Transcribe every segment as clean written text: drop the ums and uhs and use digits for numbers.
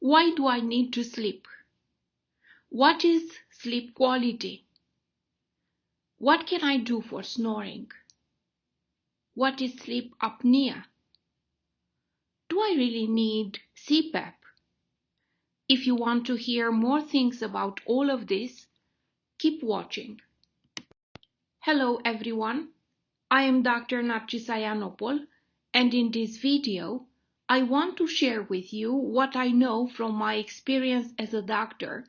Why do I need to sleep? What is sleep quality? What can I do for snoring? What is sleep apnea? Do I really need CPAP? If you want to hear more things about all of this, keep watching. Hello everyone, I am Dr. Narcisa Ianopol, and in this video, I want to share with you what I know from my experience as a doctor,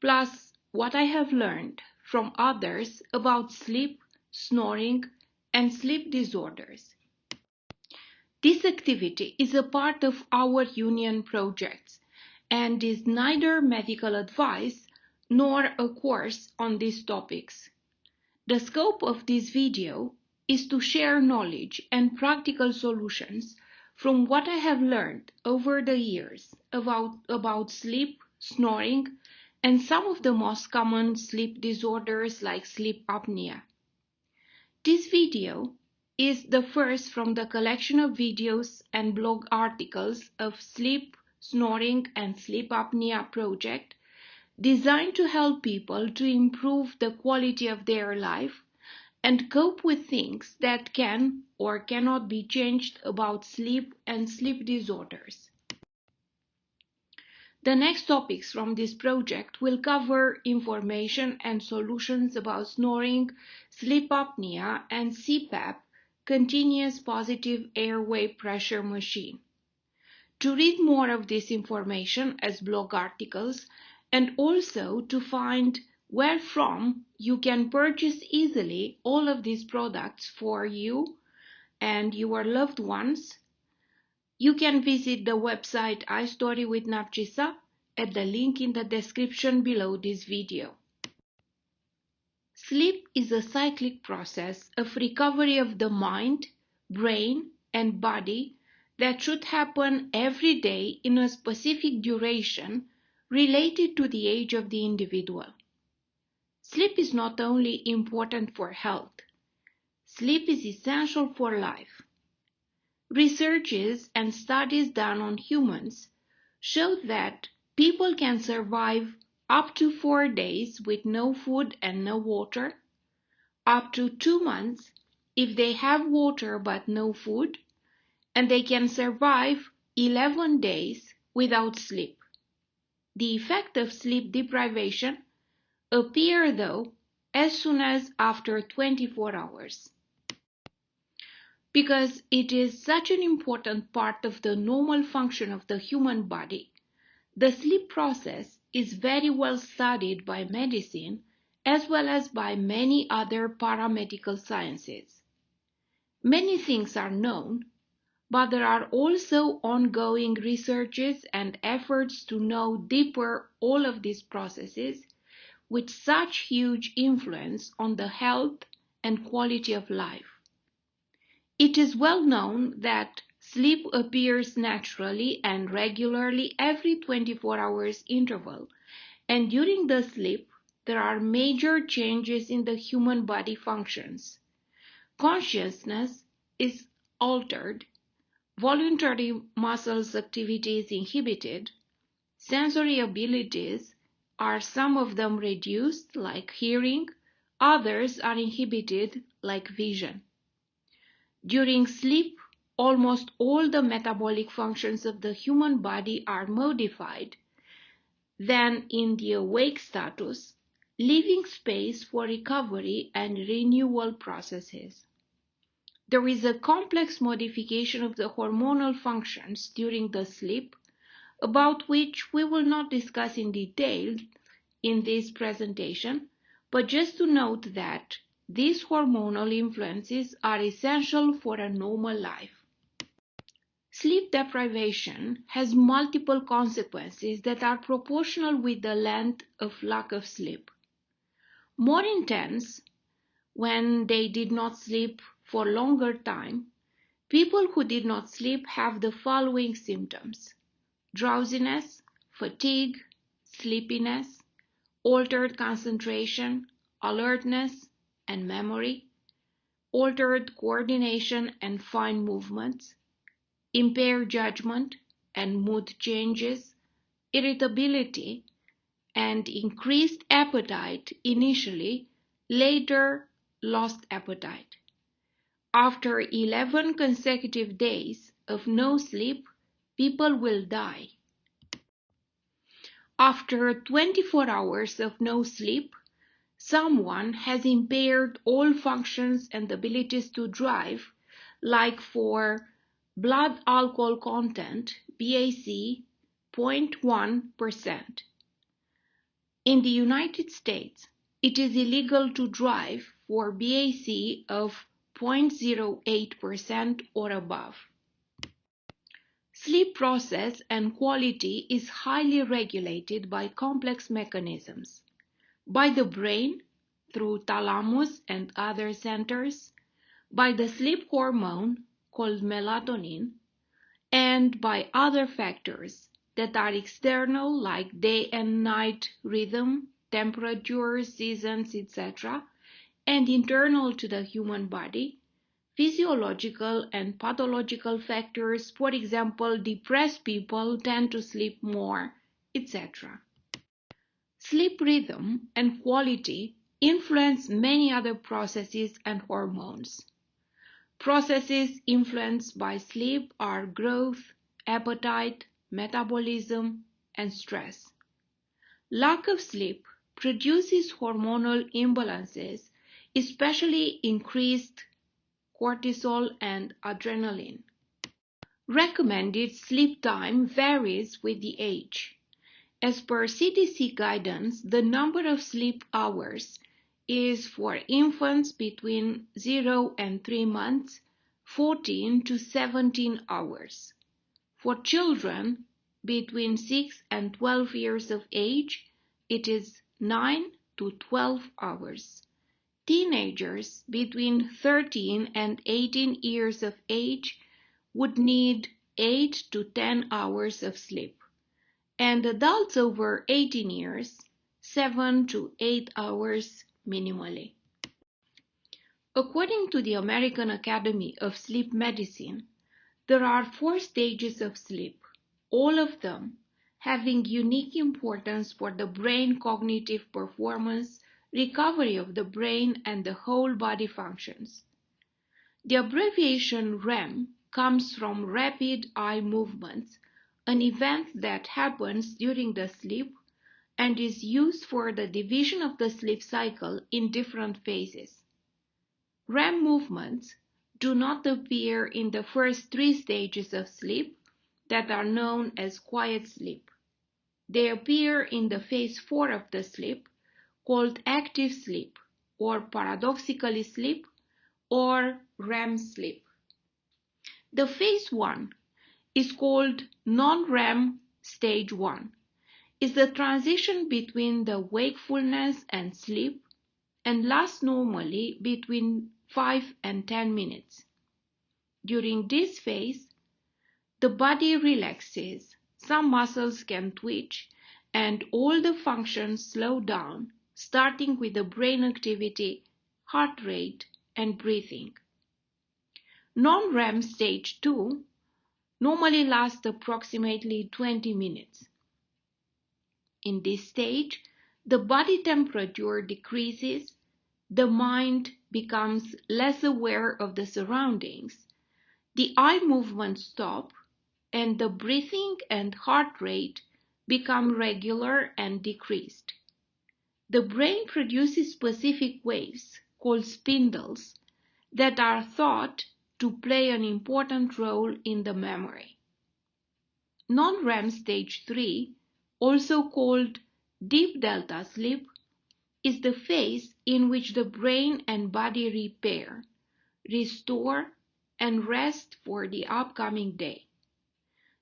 plus what I have learned from others about sleep, snoring, and sleep disorders. This activity is a part of our union projects and is neither medical advice nor a course on these topics. The scope of this video is to share knowledge and practical solutions from what I have learned over the years about sleep, snoring, and some of the most common sleep disorders like sleep apnea. This video is the first from the collection of videos and blog articles of Sleep, Snoring, and Sleep Apnea project designed to help people to improve the quality of their life and cope with things that can or cannot be changed about sleep and sleep disorders. The next topics from this project will cover information and solutions about snoring, sleep apnea, and CPAP, continuous positive airway pressure machine. To read more of this information as blog articles and also to find where from you can purchase easily all of these products for you and your loved ones, you can visit the website iStory with Narcisa at the link in the description below this video. Sleep is a cyclic process of recovery of the mind, brain, and body that should happen every day in a specific duration related to the age of the individual. Sleep is not only important for health, sleep is essential for life. Researches and studies done on humans show that people can survive up to 4 days with no food and no water, up to 2 months if they have water but no food, and they can survive 11 days without sleep. The effect of sleep deprivation appears though as soon as after 24 hours. Because it is such an important part of the normal function of the human body, the sleep process is very well studied by medicine as well as by many other paramedical sciences. Many things are known, but there are also ongoing researches and efforts to know deeper all of these processes with such huge influence on the health and quality of life. It is well known that sleep appears naturally and regularly every 24 hours interval, and during the sleep there are major changes in the human body functions. Consciousness is altered, voluntary muscles activity is inhibited, sensory abilities are some of them reduced like hearing, others are inhibited like vision. During sleep, almost all the metabolic functions of the human body are modified. Then in the awake status, leaving space for recovery and renewal processes. There is a complex modification of the hormonal functions during the sleep, about which we will not discuss in detail in this presentation, but just to note that these hormonal influences are essential for a normal life. Sleep deprivation has multiple consequences that are proportional with the length of lack of sleep. More intense, when they did not sleep for longer time, people who did not sleep have the following symptoms: drowsiness, fatigue, sleepiness, altered concentration, alertness, and memory, altered coordination and fine movements, impaired judgment and mood changes, irritability, and increased appetite initially, later lost appetite. After 11 consecutive days of no sleep, people will die. After 24 hours of no sleep, someone has impaired all functions and abilities to drive, like for blood alcohol content, BAC, 0.1%. In the United States, it is illegal to drive for BAC of 0.08% or above. Sleep process and quality is highly regulated by complex mechanisms. By the brain, through thalamus and other centers, by the sleep hormone called melatonin, and by other factors that are external like day and night rhythm, temperature, seasons, etc., and internal to the human body, physiological and pathological factors, for example, depressed people tend to sleep more, etc. Sleep rhythm and quality influence many other processes and hormones. Processes influenced by sleep are growth, appetite, metabolism, and stress. Lack of sleep produces hormonal imbalances, especially increased cortisol and adrenaline. Recommended sleep time varies with the age. As per CDC guidance, the number of sleep hours is for infants between 0 and 3 months, 14 to 17 hours. For children between 6 and 12 years of age, it is 9 to 12 hours. Teenagers between 13 and 18 years of age would need 8 to 10 hours of sleep, and adults over 18 years, 7 to 8 hours minimally. According to the American Academy of Sleep Medicine, there are 4 stages of sleep, all of them having unique importance for the brain cognitive performance, recovery of the brain, and the whole body functions. The abbreviation REM comes from rapid eye movements, an event that happens during the sleep and is used for the division of the sleep cycle in different phases. REM movements do not appear in the first 3 stages of sleep that are known as quiet sleep. They appear in the phase 4 of the sleep, called active sleep, or paradoxically sleep, or REM sleep. The phase 1 is called non-REM stage 1, is the transition between the wakefulness and sleep and lasts normally between 5 and 10 minutes. During this phase, the body relaxes, some muscles can twitch, and all the functions slow down, starting with the brain activity, heart rate, and breathing. Non-REM stage 2 normally lasts approximately 20 minutes. In this stage, the body temperature decreases, the mind becomes less aware of the surroundings, the eye movements stop, and the breathing and heart rate become regular and decreased. The brain produces specific waves, called spindles, that are thought to play an important role in the memory. Non-REM stage 3, also called deep delta sleep, is the phase in which the brain and body repair, restore, and rest for the upcoming day.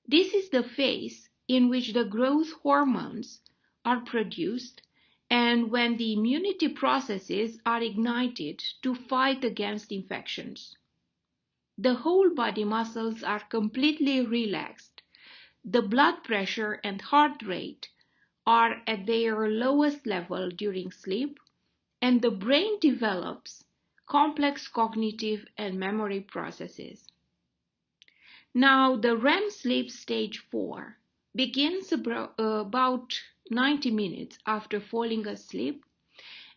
This is the phase in which the growth hormones are produced and when the immunity processes are ignited to fight against infections. The whole body muscles are completely relaxed. The blood pressure and heart rate are at their lowest level during sleep, and the brain develops complex cognitive and memory processes. Now, the REM sleep stage 4 begins about 90 minutes after falling asleep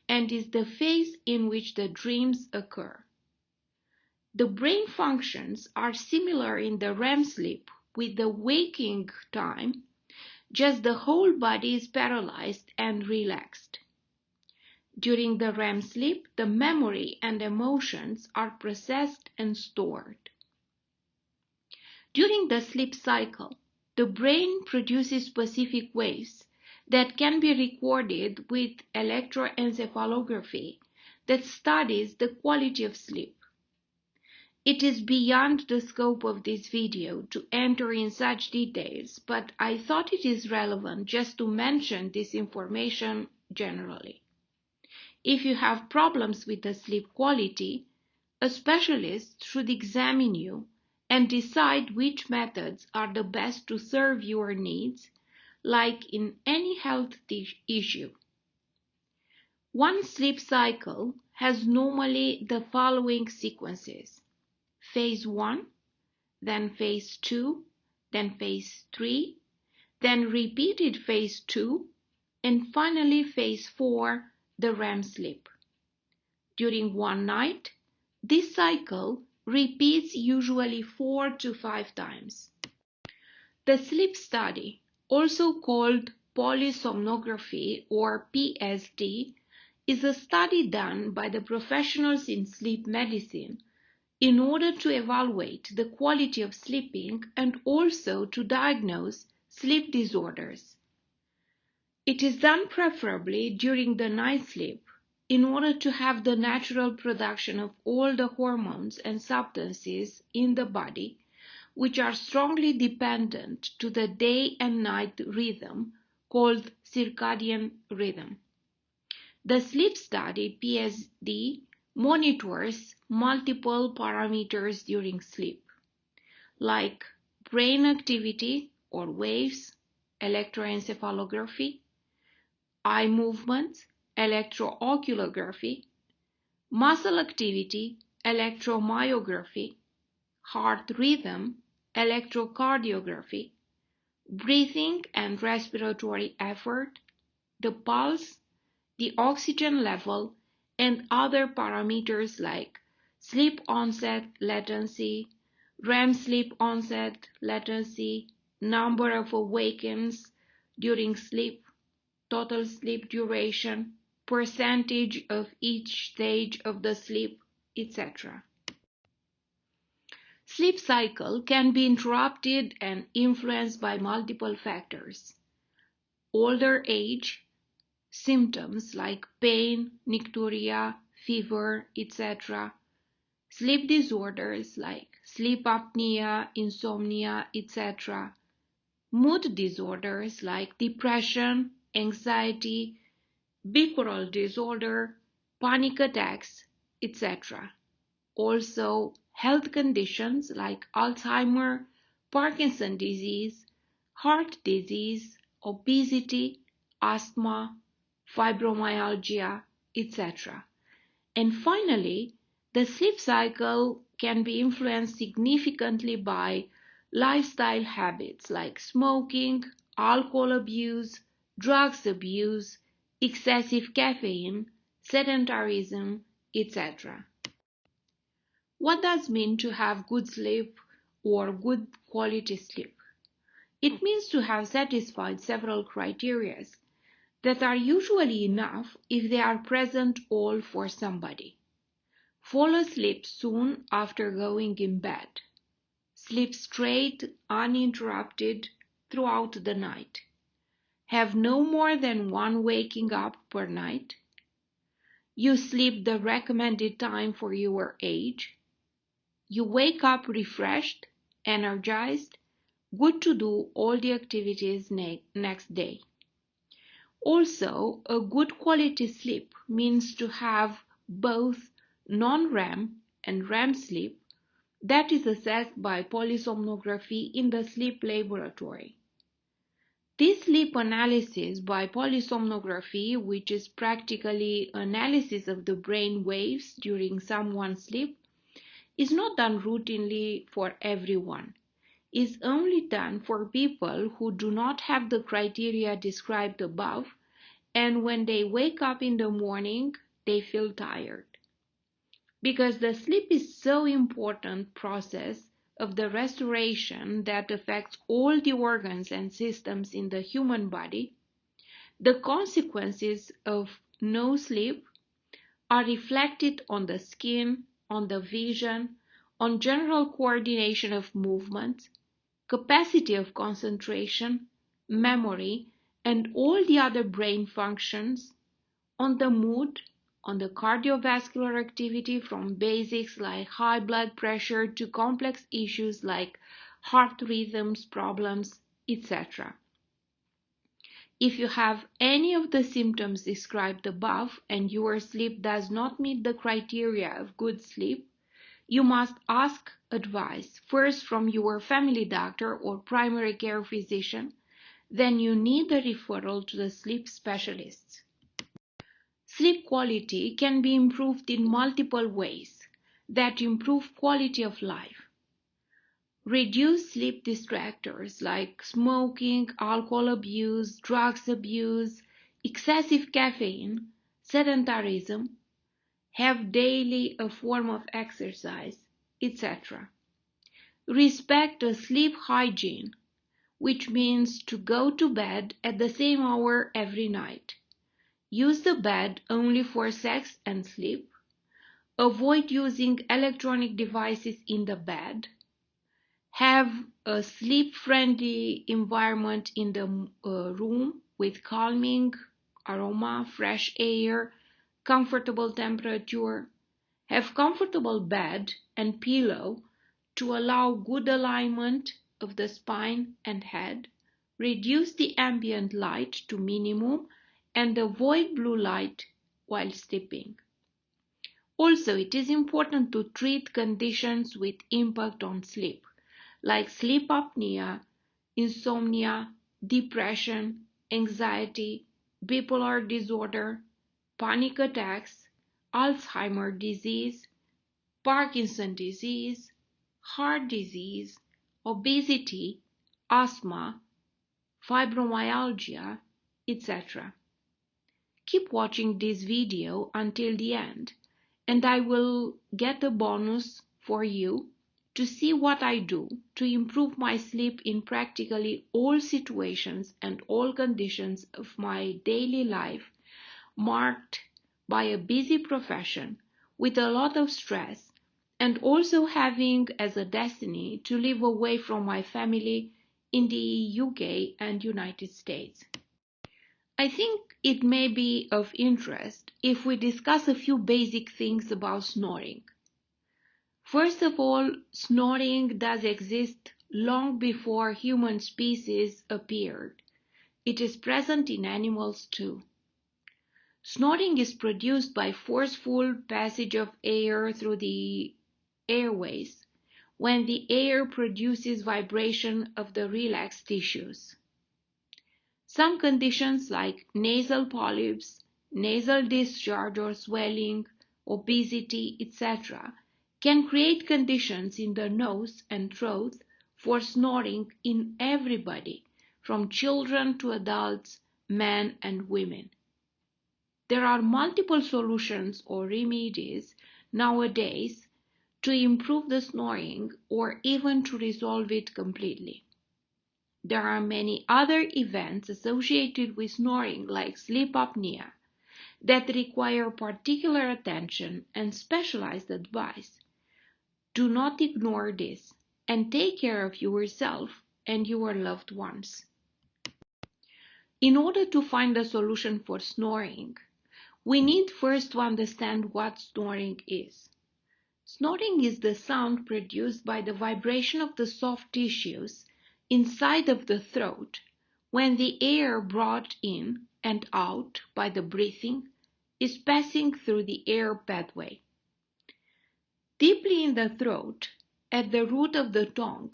and is the phase in which the dreams occur. The brain functions are similar in the REM sleep with the waking time, just the whole body is paralyzed and relaxed. During the REM sleep, the memory and emotions are processed and stored. During the sleep cycle, the brain produces specific waves that can be recorded with electroencephalography that studies the quality of sleep. It is beyond the scope of this video to enter in such details, but I thought it is relevant just to mention this information generally. If you have problems with the sleep quality, a specialist should examine you and decide which methods are the best to serve your needs, like in any health issue. One sleep cycle has normally the following sequences: phase 1, then phase 2, then phase 3, then repeated phase 2, and finally phase 4, the REM sleep. During one night, this cycle repeats usually 4 to 5 times. The sleep study, also called polysomnography or PSD, is a study done by the professionals in sleep medicine in order to evaluate the quality of sleeping and also to diagnose sleep disorders. It is done preferably during the night sleep in order to have the natural production of all the hormones and substances in the body which are strongly dependent to the day and night rhythm called circadian rhythm. The sleep study PSD monitors multiple parameters during sleep, like brain activity or waves, electroencephalography, eye movements, electrooculography, muscle activity, electromyography, heart rhythm, electrocardiography, breathing and respiratory effort, the pulse, the oxygen level, and other parameters like sleep onset latency, REM sleep onset latency, number of awakens during sleep, total sleep duration, percentage of each stage of the sleep, etc. Sleep cycle can be interrupted and influenced by multiple factors: older age, symptoms like pain, nycturia, fever, etc., sleep disorders like sleep apnea, insomnia, etc., mood disorders like depression, anxiety, bipolar disorder, panic attacks, etc. Also, health conditions like Alzheimer, Parkinson's disease, heart disease, obesity, asthma, fibromyalgia, etc. And finally, the sleep cycle can be influenced significantly by lifestyle habits like smoking, alcohol abuse, drugs abuse, excessive caffeine, sedentarism, etc. What does it mean to have good sleep or good quality sleep? It means to have satisfied several criteria that are usually enough if they are present all for somebody. Fall asleep soon after going in bed. Sleep straight, uninterrupted throughout the night. Have no more than one waking up per night. You sleep the recommended time for your age. You wake up refreshed, energized, good to do all the activities next day. Also, a good quality sleep means to have both non-REM and REM sleep that is assessed by polysomnography in the sleep laboratory. This sleep analysis by polysomnography, which is practically analysis of the brain waves during someone's sleep, is not done routinely for everyone. is only done for people who do not have the criteria described above, and when they wake up in the morning, they feel tired. Because the sleep is so important process of the restoration that affects all the organs and systems in the human body, the consequences of no sleep are reflected on the skin, on the vision, on general coordination of movements, capacity of concentration, memory, and all the other brain functions, on the mood, on the cardiovascular activity from basics like high blood pressure to complex issues like heart rhythms problems, etc. If you have any of the symptoms described above and your sleep does not meet the criteria of good sleep, you must ask advice first from your family doctor or primary care physician, then you need a referral to the sleep specialist. Sleep quality can be improved in multiple ways that improve quality of life. Reduce sleep distractors like smoking, alcohol abuse, drugs abuse, excessive caffeine, sedentarism, have daily a form of exercise, etc. Respect a sleep hygiene, which means to go to bed at the same hour every night. Use the bed only for sex and sleep. Avoid using electronic devices in the bed. Have a sleep-friendly environment in the room with calming aroma, fresh air, comfortable temperature. Have comfortable bed and pillow to allow good alignment of the spine and head. Reduce the ambient light to minimum and avoid blue light while sleeping. Also, it is important to treat conditions with impact on sleep, like sleep apnea, insomnia, depression, anxiety, bipolar disorder, panic attacks, Alzheimer's disease, Parkinson's disease, heart disease, obesity, asthma, fibromyalgia, etc. Keep watching this video until the end, and I will get a bonus for you to see what I do to improve my sleep in practically all situations and all conditions of my daily life marked by a busy profession with a lot of stress and also having as a destiny to live away from my family in the UK and United States. I think it may be of interest if we discuss a few basic things about snoring. First of all, snoring does exist long before human species appeared. It is present in animals too. Snoring is produced by forceful passage of air through the airways when the air produces vibration of the relaxed tissues. Some conditions like nasal polyps, nasal discharge or swelling, obesity, etc. can create conditions in the nose and throat for snoring in everybody, from children to adults, men and women. There are multiple solutions or remedies nowadays to improve the snoring or even to resolve it completely. There are many other events associated with snoring like sleep apnea that require particular attention and specialized advice. Do not ignore this and take care of yourself and your loved ones. In order to find a solution for snoring, we need first to understand what snoring is. Snoring is the sound produced by the vibration of the soft tissues inside of the throat when the air brought in and out by the breathing is passing through the air pathway. Deeply in the throat, at the root of the tongue,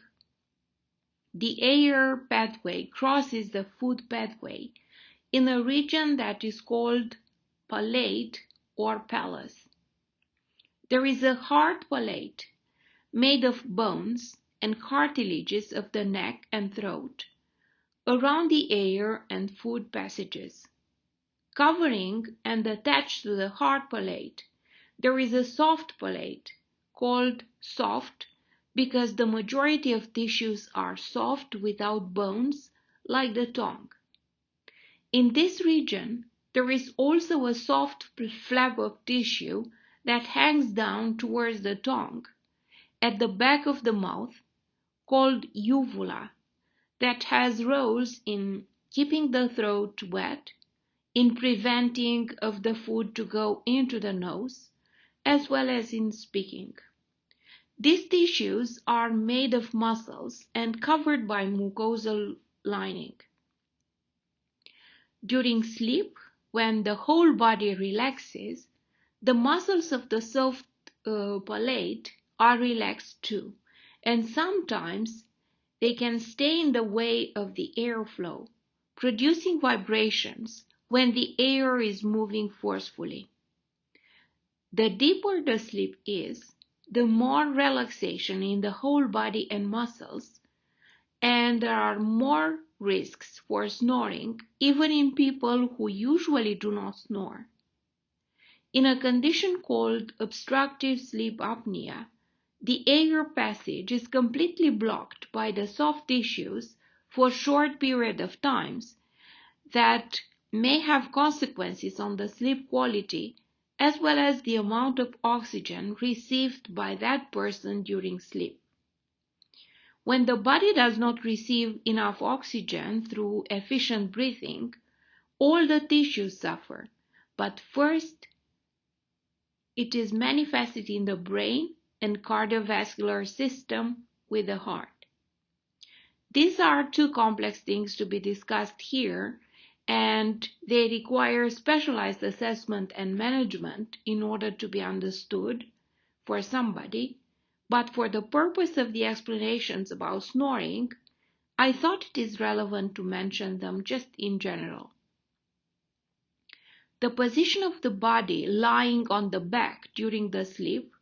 the air pathway crosses the food pathway in a region that is called palate or palate. There is a hard palate made of bones and cartilages of the neck and throat, around the air and food passages. Covering and attached to the hard palate, there is a soft palate, called soft because the majority of tissues are soft without bones, like the tongue. In this region, there is also a soft flap of tissue that hangs down towards the tongue, at the back of the mouth, called uvula, that has roles in keeping the throat wet, in preventing of the food to go into the nose, as well as in speaking. These tissues are made of muscles and covered by mucosal lining. During sleep, when the whole body relaxes, the muscles of the soft palate are relaxed too, and sometimes they can stay in the way of the airflow, producing vibrations when the air is moving forcefully. The deeper the sleep is, the more relaxation in the whole body and muscles, and there are more risks for snoring even in people who usually do not snore. In a condition called obstructive sleep apnea, the air passage is completely blocked by the soft tissues for short period of times that may have consequences on the sleep quality as well as the amount of oxygen received by that person during sleep. When the body does not receive enough oxygen through efficient breathing, all the tissues suffer, but first it is manifested in the brain and cardiovascular system with the heart. These are too complex things to be discussed here, and they require specialized assessment and management in order to be understood for somebody, but for the purpose of the explanations about snoring, I thought it is relevant to mention them just in general. The position of the body lying on the back during the sleep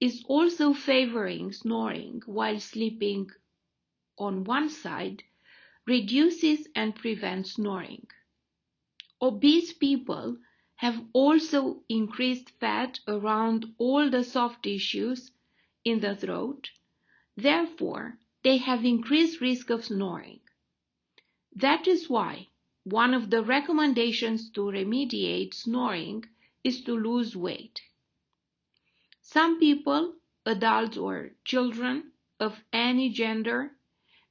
is also favoring snoring, while sleeping on one side reduces and prevents snoring. Obese people have also increased fat around all the soft tissues in the throat, therefore they have increased risk of snoring. That is why one of the recommendations to remediate snoring is to lose weight. Some people, adults or children of any gender,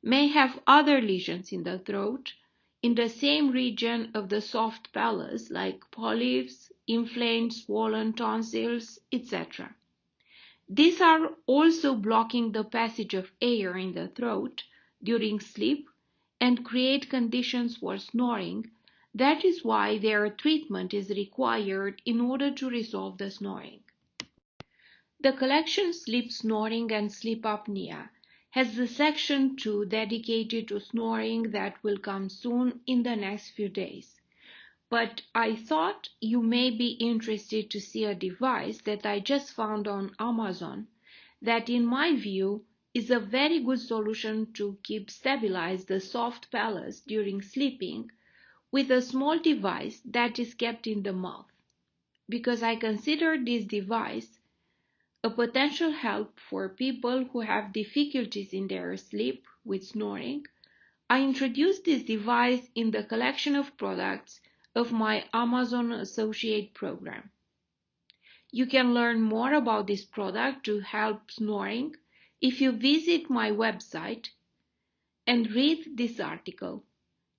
may have other lesions in the throat in the same region of the soft palate, like polyps, inflamed swollen tonsils, etc. These are also blocking the passage of air in the throat during sleep and create conditions for snoring. That is why their treatment is required in order to resolve the snoring. The collection Sleep Snoring and Sleep Apnea has the section 2 dedicated to snoring that will come soon in the next few days. But I thought you may be interested to see a device that I just found on Amazon that in my view is a very good solution to keep stabilize the soft palate during sleeping with a small device that is kept in the mouth. Because I consider this device a potential help for people who have difficulties in their sleep with snoring, I introduced this device in the collection of products of my Amazon Associate program. You can learn more about this product to help snoring if you visit my website and read this article.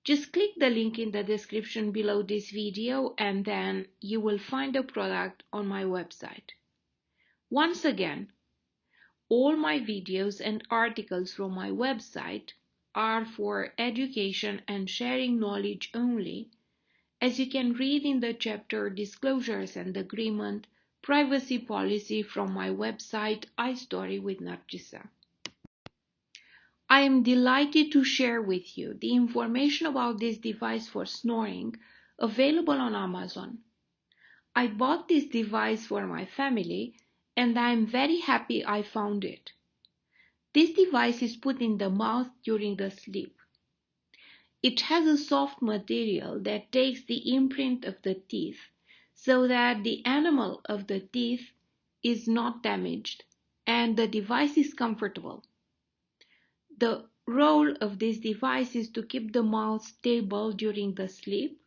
Just click the link in the description below this video and then you will find the product on my website. Once again, all my videos and articles from my website are for education and sharing knowledge only, as you can read in the chapter Disclosures and Agreement Privacy Policy from my website iStory with Narcisa. I am delighted to share with you the information about this device for snoring available on Amazon. I bought this device for my family and I am very happy I found it. This device is put in the mouth during the sleep. It has a soft material that takes the imprint of the teeth so that the enamel of the teeth is not damaged and the device is comfortable. The role of this device is to keep the mouth stable during the sleep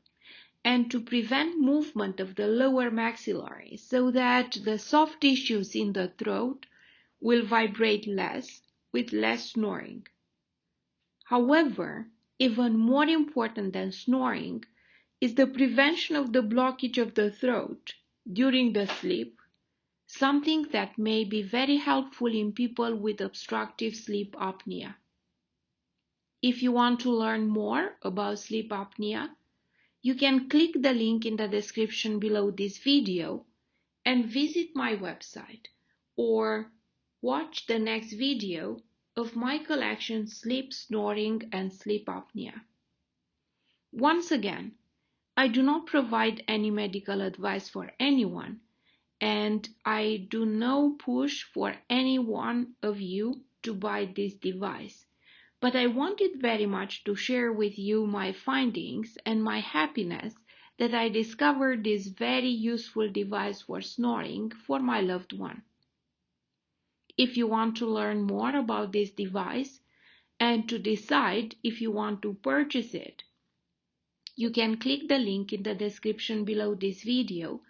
and to prevent movement of the lower maxillary so that the soft tissues in the throat will vibrate less with less snoring. However, even more important than snoring is the prevention of the blockage of the throat during the sleep, something that may be very helpful in people with obstructive sleep apnea. If you want to learn more about sleep apnea, you can click the link in the description below this video and visit my website or watch the next video of my collection Sleep, Snoring and Sleep Apnea. Once again, I do not provide any medical advice for anyone, and I do no push for any one of you to buy this device. But I wanted very much to share with you my findings and my happiness that I discovered this very useful device for snoring for my loved one. If you want to learn more about this device and to decide if you want to purchase it, you can click the link in the description below this video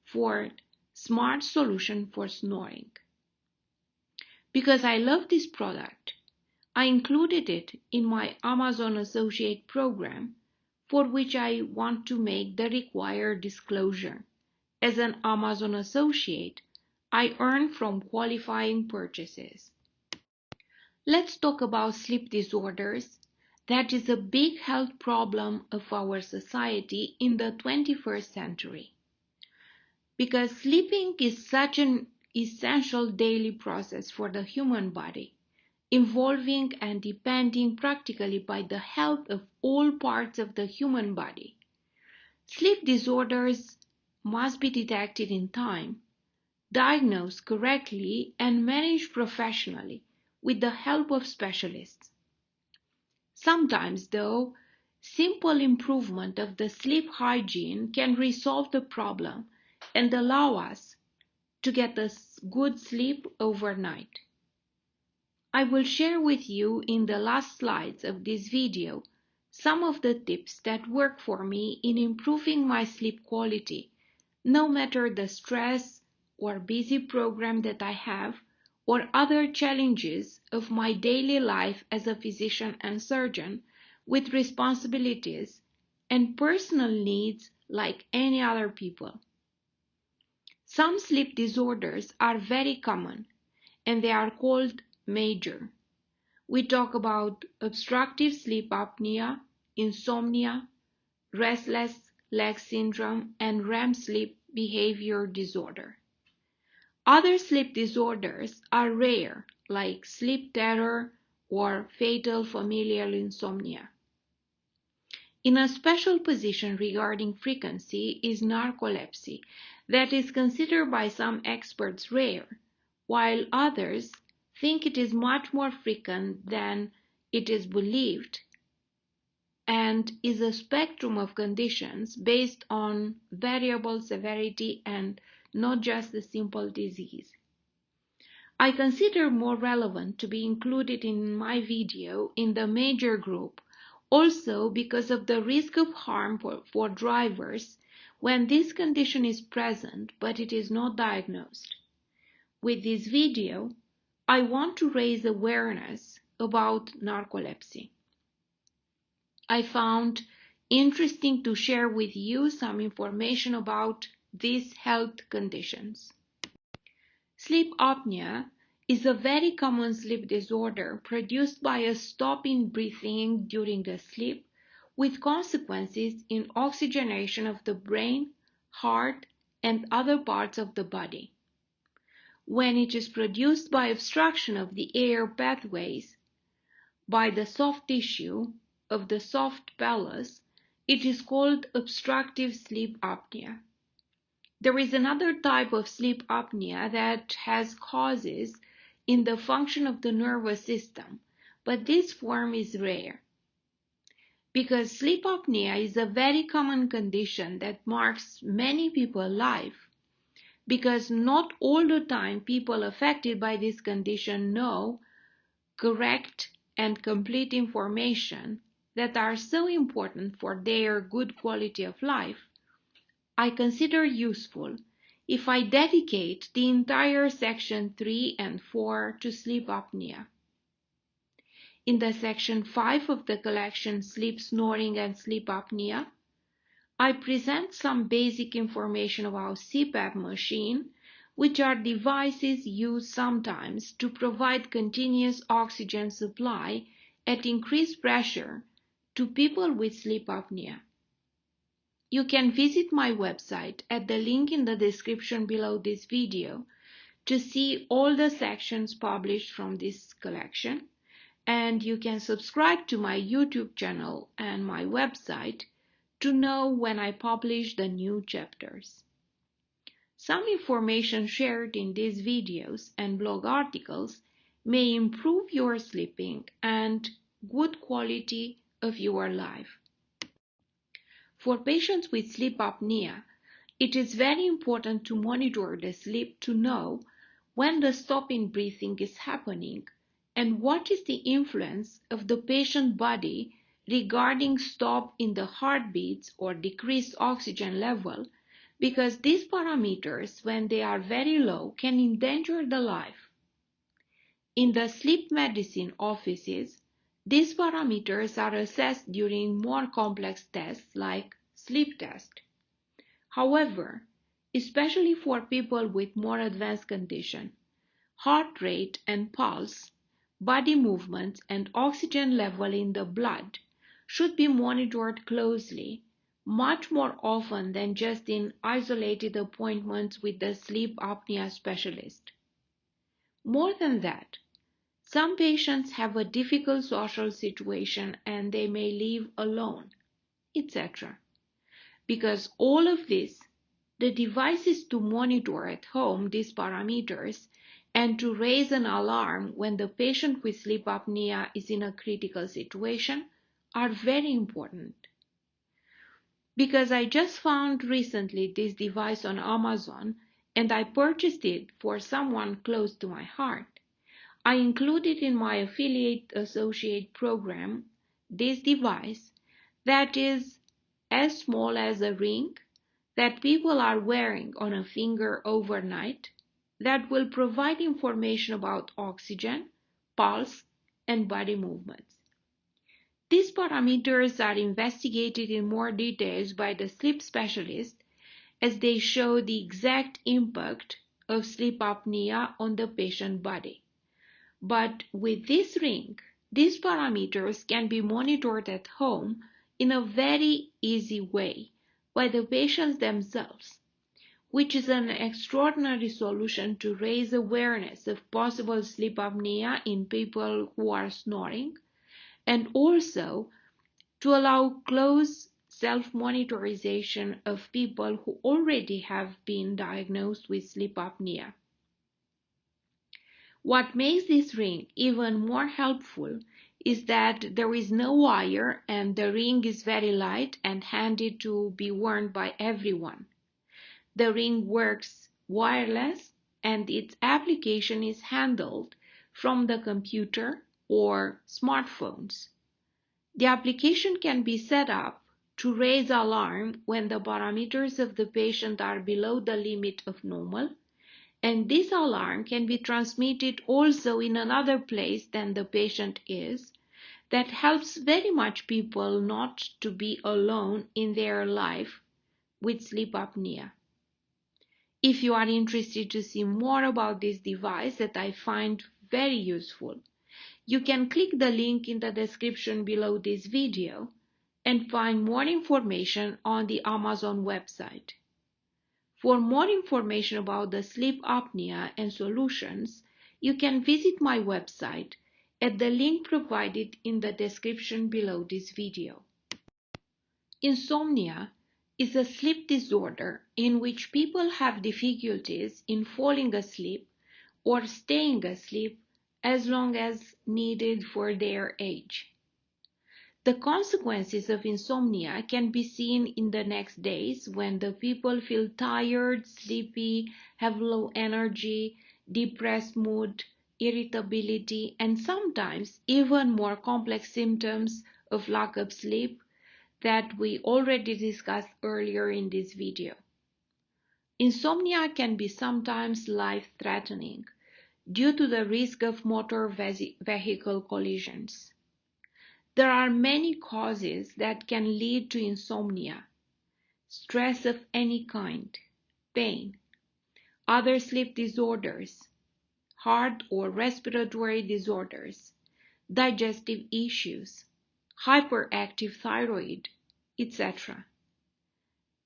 for Smart Solution for Snoring. Because I love this product, I included it in my Amazon Associate program, for which I want to make the required disclosure. As an Amazon Associate, I earn from qualifying purchases. Let's talk about sleep disorders. That is a big health problem of our society in the 21st century. Because sleeping is such an essential daily process for the human body, involving and depending practically by the health of all parts of the human body. Sleep disorders must be detected in time, diagnosed correctly, and managed professionally with the help of specialists. Sometimes, though, simple improvement of the sleep hygiene can resolve the problem and allow us to get a good sleep overnight. I will share with you in the last slides of this video some of the tips that work for me in improving my sleep quality, no matter the stress or busy program that I have or other challenges of my daily life as a physician and surgeon with responsibilities and personal needs like any other people. Some sleep disorders are very common and they are called major. We talk about obstructive sleep apnea, insomnia, restless leg syndrome, and REM sleep behavior disorder. Other sleep disorders are rare, like sleep terror or fatal familial insomnia. In a special position regarding frequency is narcolepsy, that is considered by some experts rare, while others think it is much more frequent than it is believed, and is a spectrum of conditions based on variable severity and not just a simple disease. I consider more relevant to be included in my video in the major group, also because of the risk of harm for drivers when this condition is present but it is not diagnosed. With this video, I want to raise awareness about narcolepsy. I found interesting to share with you some information about these health conditions. Sleep apnea is a very common sleep disorder produced by a stop in breathing during the sleep with consequences in oxygenation of the brain, heart, and other parts of the body. When it is produced by obstruction of the air pathways by the soft tissue of the soft pelvis, it is called obstructive sleep apnea. There is another type of sleep apnea that has causes in the function of the nervous system, but this form is rare. Because sleep apnea is a very common condition that marks many people's life, because not all the time people affected by this condition know correct and complete information that are so important for their good quality of life, I consider useful if I dedicate the entire section 3 and 4 to sleep apnea. In the section 5 of the collection Sleep, Snoring and Sleep Apnea, I present some basic information about CPAP machine, which are devices used sometimes to provide continuous oxygen supply at increased pressure to people with sleep apnea. You can visit my website at the link in the description below this video to see all the sections published from this collection, and you can subscribe to my YouTube channel and my website to know when I publish the new chapters. Some information shared in these videos and blog articles may improve your sleeping and good quality of your life. For patients with sleep apnea, it is very important to monitor the sleep to know when the stop in breathing is happening and what is the influence of the patient body regarding stop in the heartbeats or decreased oxygen level, because these parameters, when they are very low, can endanger the life. In the sleep medicine offices, these parameters are assessed during more complex tests like sleep test. However, especially for people with more advanced condition, heart rate and pulse, body movements and oxygen level in the blood should be monitored closely, much more often than just in isolated appointments with the sleep apnea specialist. More than that, some patients have a difficult social situation and they may live alone, etc. Because all of this, the devices to monitor at home these parameters and to raise an alarm when the patient with sleep apnea is in a critical situation are very important. Because I just found recently this device on Amazon and I purchased it for someone close to my heart, I included in my affiliate associate program this device that is as small as a ring that people are wearing on a finger overnight that will provide information about oxygen, pulse, and body movements. These parameters are investigated in more details by the sleep specialist as they show the exact impact of sleep apnea on the patient body. But with this ring, these parameters can be monitored at home in a very easy way by the patients themselves, which is an extraordinary solution to raise awareness of possible sleep apnea in people who are snoring, and also to allow close self-monitorization of people who already have been diagnosed with sleep apnea. What makes this ring even more helpful is that there is no wire and the ring is very light and handy to be worn by everyone. The ring works wireless and its application is handled from the computer or smartphones. The application can be set up to raise alarm when the parameters of the patient are below the limit of normal, and this alarm can be transmitted also in another place than the patient is. That helps very much people not to be alone in their life with sleep apnea. If you are interested to see more about this device that I find very useful, you can click the link in the description below this video and find more information on the Amazon website. For more information about the sleep apnea and solutions, you can visit my website at the link provided in the description below this video. Insomnia is a sleep disorder in which people have difficulties in falling asleep or staying asleep as long as needed for their age. The consequences of insomnia can be seen in the next days when the people feel tired, sleepy, have low energy, depressed mood, irritability, and sometimes even more complex symptoms of lack of sleep that we already discussed earlier in this video. Insomnia can be sometimes life-threatening due to the risk of motor vehicle collisions. There are many causes that can lead to insomnia: stress of any kind, pain, other sleep disorders, heart or respiratory disorders, digestive issues, hyperactive thyroid, etc.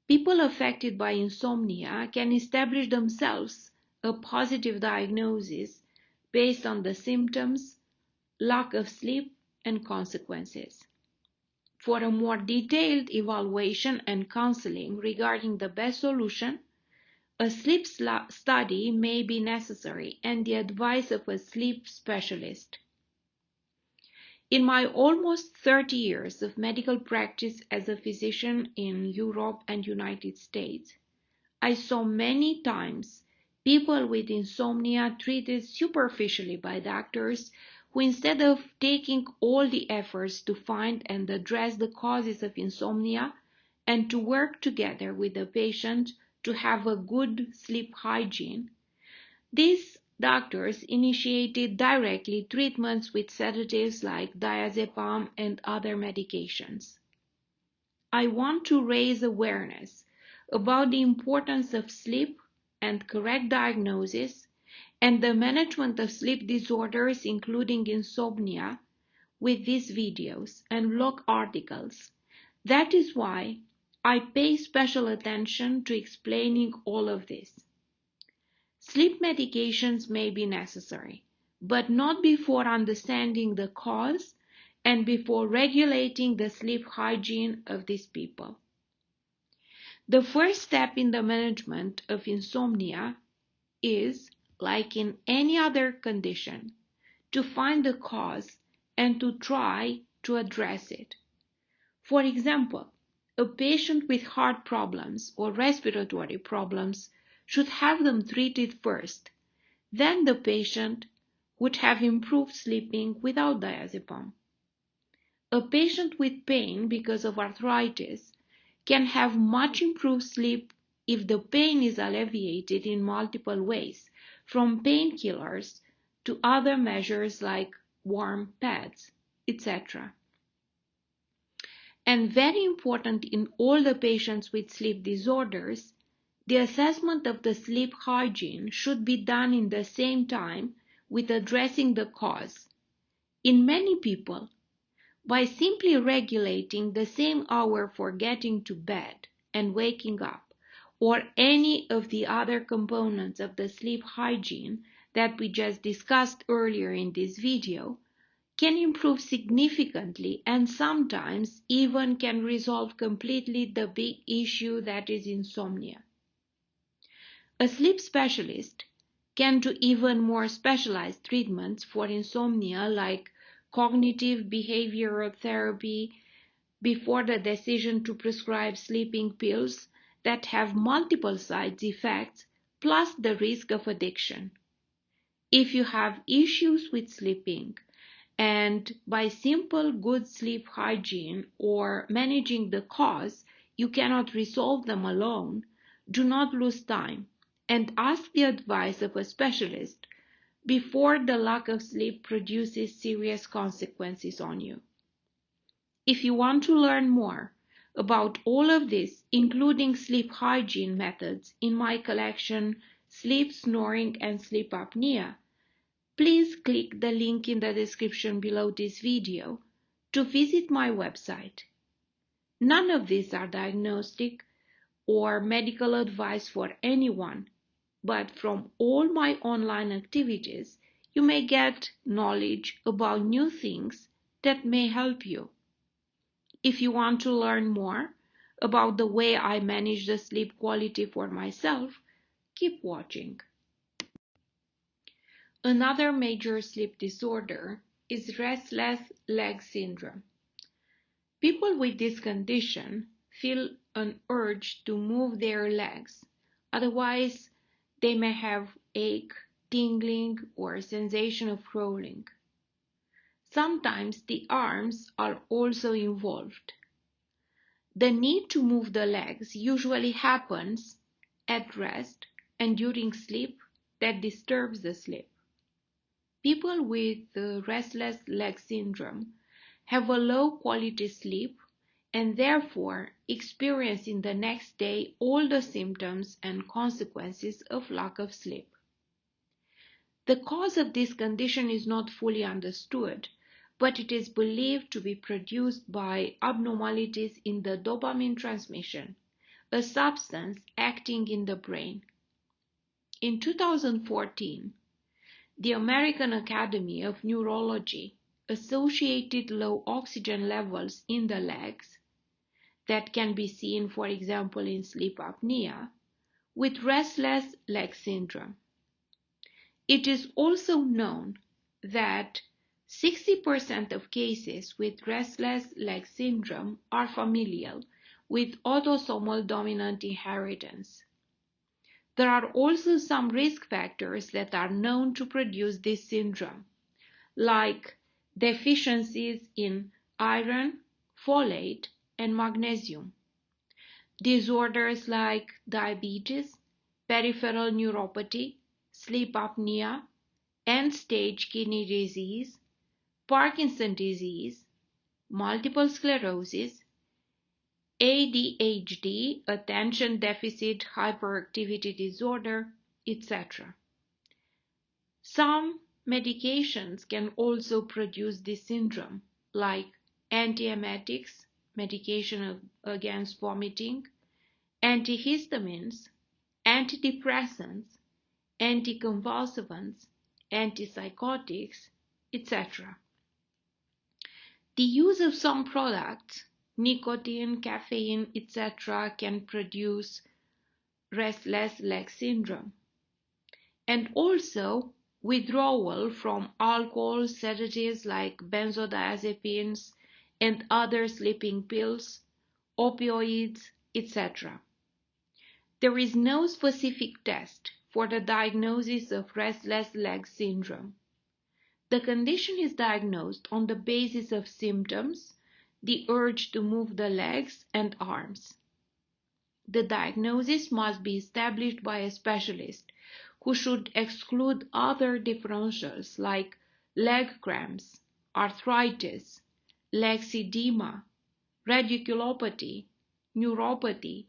People affected by insomnia can establish themselves a positive diagnosis based on the symptoms, lack of sleep, and consequences. For a more detailed evaluation and counseling regarding the best solution, a sleep study may be necessary and the advice of a sleep specialist. In my almost 30 years of medical practice as a physician in Europe and United States, I saw many times people with insomnia treated superficially by doctors who, instead of taking all the efforts to find and address the causes of insomnia and to work together with the patient to have a good sleep hygiene, these doctors initiated directly treatments with sedatives like diazepam and other medications. I want to raise awareness about the importance of sleep and correct diagnosis and the management of sleep disorders, including insomnia, with these videos and blog articles. That is why I pay special attention to explaining all of this. Sleep medications may be necessary, but not before understanding the cause and before regulating the sleep hygiene of these people. The first step in the management of insomnia is, like in any other condition, to find the cause and to try to address it. For example, a patient with heart problems or respiratory problems should have them treated first. Then the patient would have improved sleeping without diazepam. A patient with pain because of arthritis can have much improved sleep if the pain is alleviated in multiple ways, from painkillers to other measures like warm pads, etc. And very important in all the patients with sleep disorders, the assessment of the sleep hygiene should be done in the same time with addressing the cause. In many people, by simply regulating the same hour for getting to bed and waking up, or any of the other components of the sleep hygiene that we just discussed earlier in this video, can improve significantly and sometimes even can resolve completely the big issue that is insomnia. A sleep specialist can do even more specialized treatments for insomnia like cognitive behavioral therapy before the decision to prescribe sleeping pills that have multiple side effects plus the risk of addiction. If you have issues with sleeping and by simple good sleep hygiene or managing the cause you cannot resolve them alone, do not lose time and ask the advice of a specialist before the lack of sleep produces serious consequences on you. If you want to learn more about all of this, including sleep hygiene methods in my collection Sleep, Snoring, and Sleep Apnea, please click the link in the description below this video to visit my website. None of these are diagnostic or medical advice for anyone, but from all my online activities, you may get knowledge about new things that may help you. If you want to learn more about the way I manage the sleep quality for myself, keep watching. Another major sleep disorder is restless leg syndrome. People with this condition feel an urge to move their legs, otherwise they may have ache, tingling, or sensation of crawling. Sometimes the arms are also involved. The need to move the legs usually happens at rest and during sleep that disturbs the sleep. People with restless leg syndrome have a low quality sleep and therefore experience in the next day all the symptoms and consequences of lack of sleep. The cause of this condition is not fully understood, but it is believed to be produced by abnormalities in the dopamine transmission, a substance acting in the brain. In 2014, the American Academy of Neurology associated low oxygen levels in the legs that can be seen, for example, in sleep apnea, with restless leg syndrome. It is also known that 60% of cases with restless leg syndrome are familial with autosomal dominant inheritance. There are also some risk factors that are known to produce this syndrome, like deficiencies in iron, folate, and magnesium. Disorders like diabetes, peripheral neuropathy, sleep apnea, end-stage kidney disease, Parkinson's disease, multiple sclerosis, ADHD, attention deficit hyperactivity disorder, etc. Some medications can also produce this syndrome, like antiemetics, medication against vomiting, antihistamines, antidepressants, anticonvulsivants, antipsychotics, etc. The use of some products, nicotine, caffeine, etc., can produce restless leg syndrome. And also withdrawal from alcohol, sedatives like benzodiazepines and other sleeping pills, opioids, etc. There is no specific test for the diagnosis of restless leg syndrome. The condition is diagnosed on the basis of symptoms, the urge to move the legs and arms. The diagnosis must be established by a specialist who should exclude other differentials like leg cramps, arthritis, leg edema, radiculopathy, neuropathy,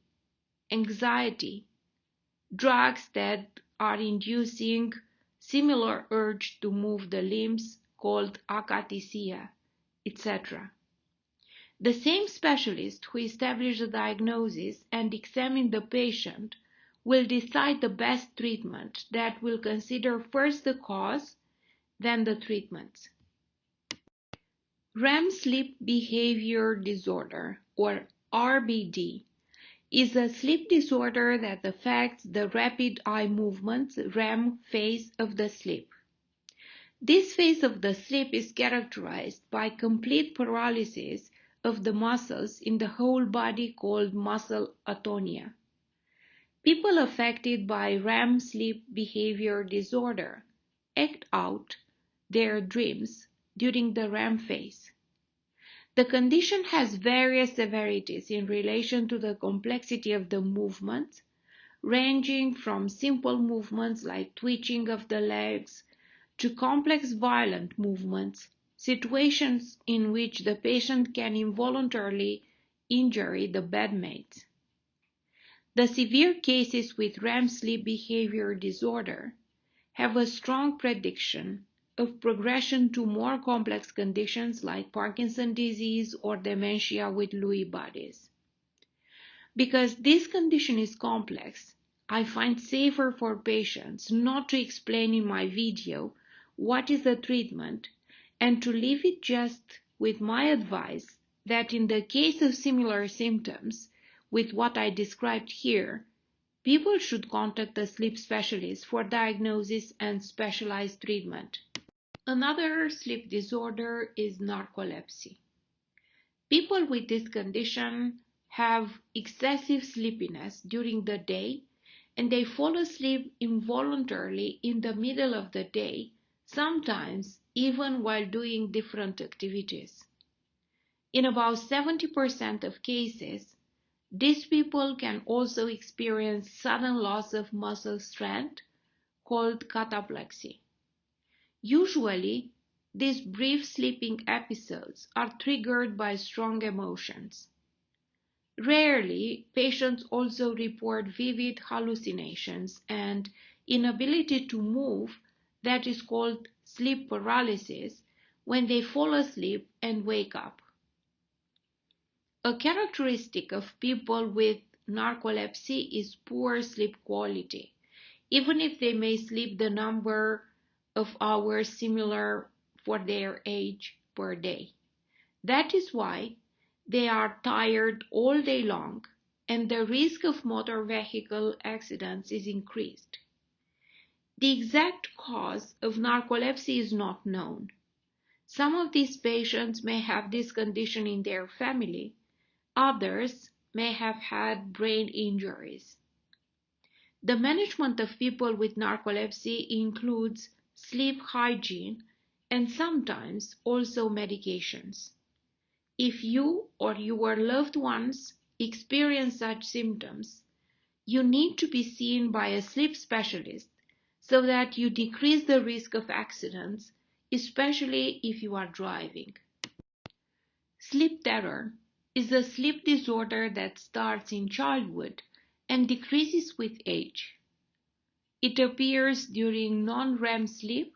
anxiety, drugs that are inducing similar urge to move the limbs called akathisia, etc. The same specialist who established the diagnosis and examined the patient will decide the best treatment that will consider first the cause, then the treatments. REM sleep behavior disorder, or RBD, is a sleep disorder that affects the rapid eye movements REM phase of the sleep. This phase of the sleep is characterized by complete paralysis of the muscles in the whole body called muscle atonia. People affected by REM sleep behavior disorder act out their dreams during the REM phase. The condition has various severities in relation to the complexity of the movements, ranging from simple movements like twitching of the legs to complex violent movements, situations in which the patient can involuntarily injure the bedmates. The severe cases with REM sleep behavior disorder have a strong prediction of progression to more complex conditions like Parkinson's disease or dementia with Lewy bodies. Because this condition is complex, I find safer for patients not to explain in my video what is the treatment and to leave it just with my advice that in the case of similar symptoms with what I described here, People should contact a sleep specialist for diagnosis and specialized treatment. Another sleep disorder is narcolepsy. People with this condition have excessive sleepiness during the day and they fall asleep involuntarily in the middle of the day, sometimes even while doing different activities. In about 70% of cases, these people can also experience sudden loss of muscle strength called cataplexy. Usually, these brief sleeping episodes are triggered by strong emotions. Rarely, patients also report vivid hallucinations and inability to move that is called sleep paralysis when they fall asleep and wake up. A characteristic of people with narcolepsy is poor sleep quality, even if they may sleep the number of hours similar for their age per day. That is why they are tired all day long and the risk of motor vehicle accidents is increased. The exact cause of narcolepsy is not known. Some of these patients may have this condition in their family. Others may have had brain injuries. The management of people with narcolepsy includes sleep hygiene and sometimes also medications. If you or your loved ones experience such symptoms, you need to be seen by a sleep specialist so that you decrease the risk of accidents, especially if you are driving. Sleep terror is a sleep disorder that starts in childhood and decreases with age. It appears during non-REM sleep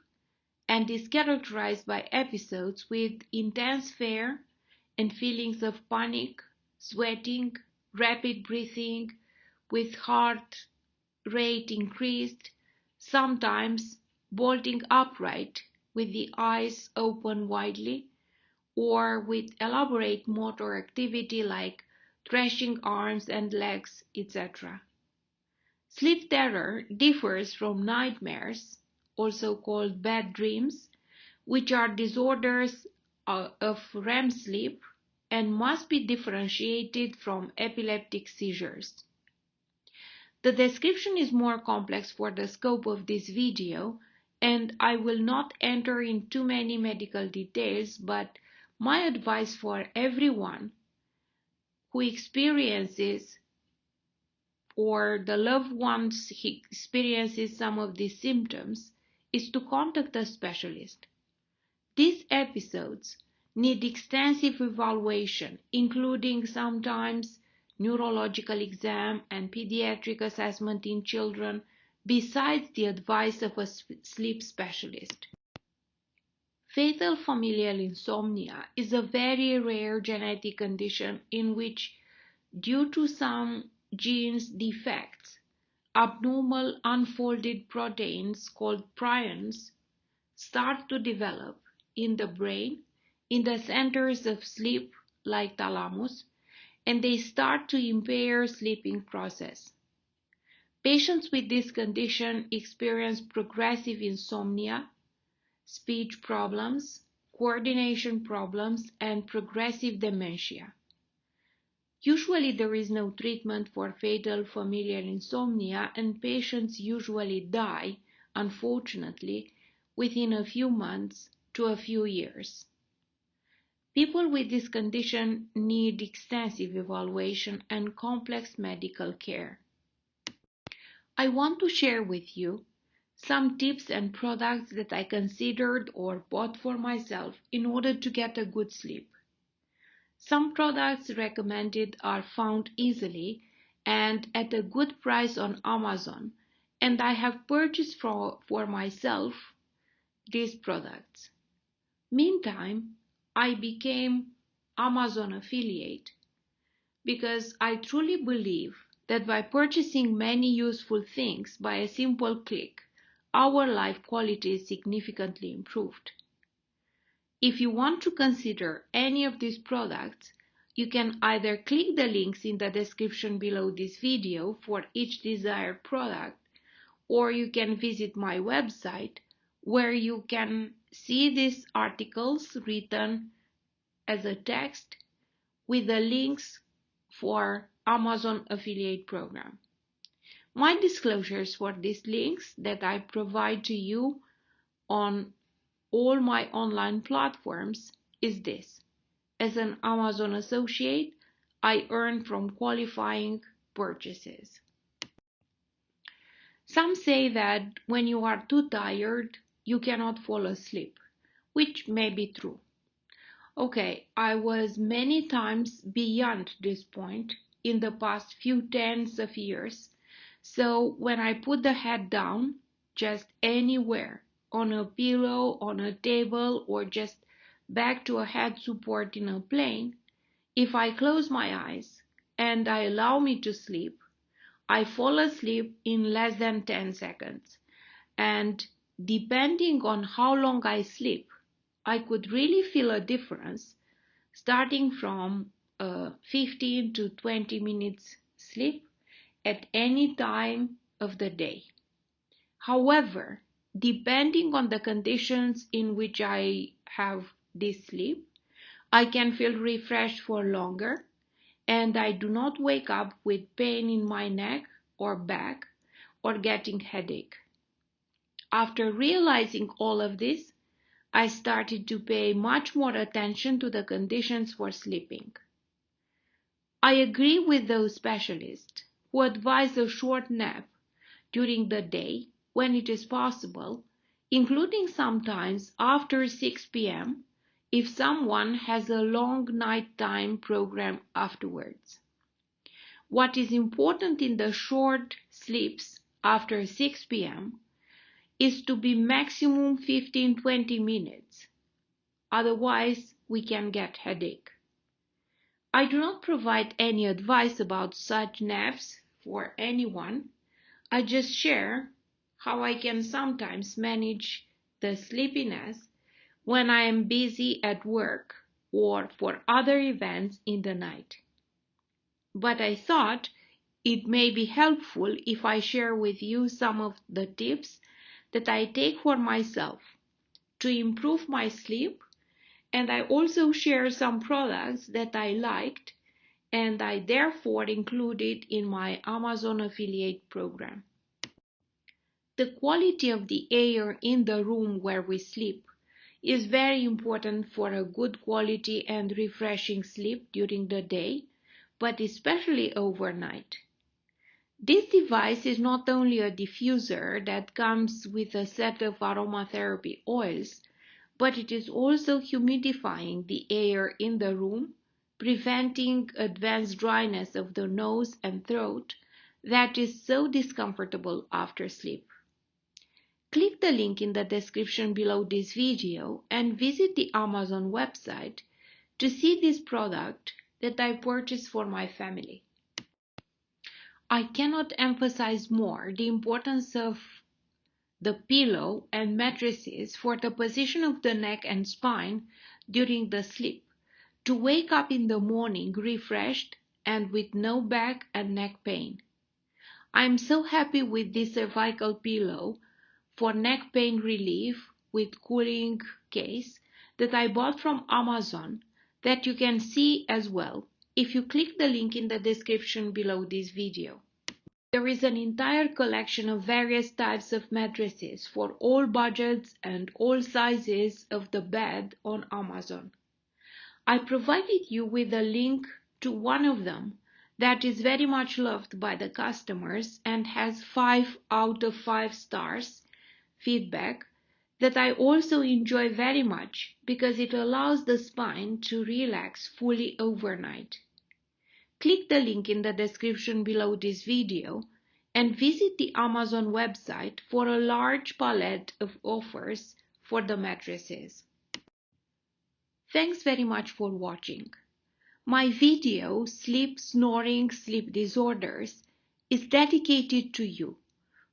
and is characterized by episodes with intense fear and feelings of panic, sweating, rapid breathing, with heart rate increased, sometimes bolting upright with the eyes open widely, or with elaborate motor activity like thrashing arms and legs, etc. Sleep terror differs from nightmares, also called bad dreams, which are disorders of REM sleep and must be differentiated from epileptic seizures. The description is more complex for the scope of this video, and I will not enter in too many medical details, but my advice for everyone who experiences or the loved ones experiences some of these symptoms is to contact a specialist. These episodes need extensive evaluation, including sometimes neurological exam and pediatric assessment in children, besides the advice of a sleep specialist. Fatal familial insomnia is a very rare genetic condition in which, due to some genes defects, abnormal unfolded proteins called prions start to develop in the brain, in the centers of sleep like thalamus, and they start to impair sleeping process. Patients with this condition experience progressive insomnia, speech problems, coordination problems, and progressive dementia. Usually there is no treatment for fatal familial insomnia and patients usually die, unfortunately, within a few months to a few years. People with this condition need extensive evaluation and complex medical care. I want to share with you some tips and products that I considered or bought for myself in order to get a good sleep. Some products recommended are found easily and at a good price on Amazon, and I have purchased for myself these products. Meantime, I became Amazon affiliate because I truly believe that by purchasing many useful things by a simple click, our life quality is significantly improved. If you want to consider any of these products, You can either click the links in the description below this video for each desired product, or you can visit my website where you can see these articles written as a text with the links for Amazon affiliate program. My disclosures for these links that I provide to you on all my online platforms is this. As an Amazon associate, I earn from qualifying purchases. Some say that when you are too tired, you cannot fall asleep, which may be true. Okay, I was many times beyond this point in the past few tens of years. So when I put the head down, just anywhere, on a pillow, on a table, or just back to a head support in a plane, if I close my eyes and I allow me to sleep, I fall asleep in less than 10 seconds. And depending on how long I sleep, I could really feel a difference starting from 15 to 20 minutes sleep at any time of the day. However, depending on the conditions in which I have this sleep, I can feel refreshed for longer, and I do not wake up with pain in my neck or back or getting headache. After realizing all of this, I started to pay much more attention to the conditions for sleeping. I agree with those specialists who advise a short nap during the day when it is possible, including sometimes after 6 p.m. if someone has a long nighttime program afterwards. What is important in the short sleeps after 6 p.m. is to be maximum 15-20 minutes. Otherwise, we can get headache. I do not provide any advice about such naps for anyone. I just share how I can sometimes manage the sleepiness when I am busy at work or for other events in the night. But I thought it may be helpful if I share with you some of the tips that I take for myself to improve my sleep, and I also share some products that I liked and I therefore included in my Amazon affiliate program. The quality of the air in the room where we sleep is very important for a good quality and refreshing sleep during the day, but especially overnight. This device is not only a diffuser that comes with a set of aromatherapy oils, but it is also humidifying the air in the room, preventing advanced dryness of the nose and throat that is so discomfortable after sleep. Click the link in the description below this video and visit the Amazon website to see this product that I purchased for my family. I cannot emphasize more the importance of the pillow and mattresses for the position of the neck and spine during the sleep, to wake up in the morning refreshed and with no back and neck pain. I am so happy with this cervical pillow for neck pain relief with cooling case that I bought from Amazon that you can see as well if you click the link in the description below this video. There is an entire collection of various types of mattresses for all budgets and all sizes of the bed on Amazon. I provided you with a link to one of them that is very much loved by the customers and has 5 out of 5 stars feedback that I also enjoy very much because it allows the spine to relax fully overnight. Click the link in the description below this video and visit the Amazon website for a large palette of offers for the mattresses. Thanks very much for watching. My video, Sleep, Snoring, Sleep Disorders, is dedicated to you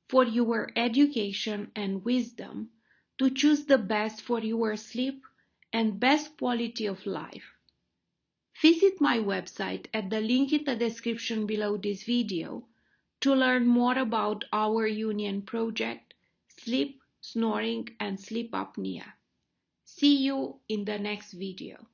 for your education and wisdom to choose the best for your sleep and best quality of life. Visit my website at the link in the description below this video to learn more about our union project, sleep, snoring, and sleep apnea. See you in the next video.